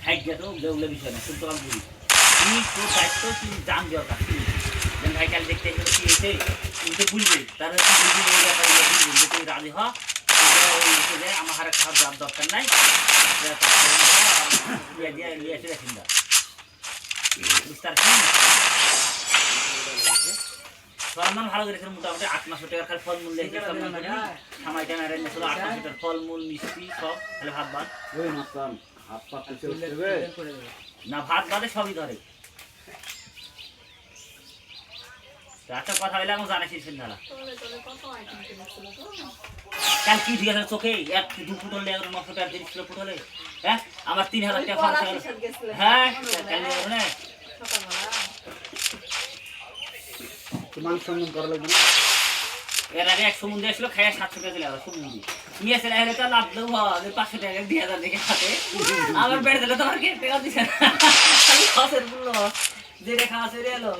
height গিয়ে তো ওগুলো বিষয় না শুনতে পারবো তুমি তোর দায়িত্ব তুমি জান দেওয়ার কাছে যেন ভাই কাল দেখতে গেলে কি হয়েছে তুমি তো বুঝবে তার বুঝবি এই ব্যাপারে বুঝবি যে তুই রাজি হ আমার হারে খাওয়ার যাওয়ার দরকার নাই নিয়ে এসে রাখেন না বুঝতে পারছি ফলমূল ভালো করেছে মোটামুটি 8-900 টাকার খালি ফলমূল লেগেছে সব সময়টা মেরে নিয়েছিল 8-900 টাকার ফলমূল মিষ্টি সব খালি ভাত ভাত ওই মাস্তান হাত পা পিছে উঠবে না ভাত বাদে সবই ধরে একটা কথা হইলে আমি জানাইছি সন্ধ্যাবেলা কাল কি ঠিক আছে চোখে 1-2 ফুটল লেগে 900 টাকা জিনিস ছিল ফুটলে হ্যাঁ আমার 3000 টাকা খরচ হলো হ্যাঁ কাল মান সম্মান করা লাগবে না এর আগে 100 মুন্দি আসলো খায়া 700 টাকা দিলে 100 মুন্দি নিয়ে এসে হলে তো লাভ দেবো 500 টাকা 2000 টাকা হাতে আমার বেড়ে দিলে তোমার কে টাকা দিছে খালি খসের বললো যে রেখা আছে রে এলো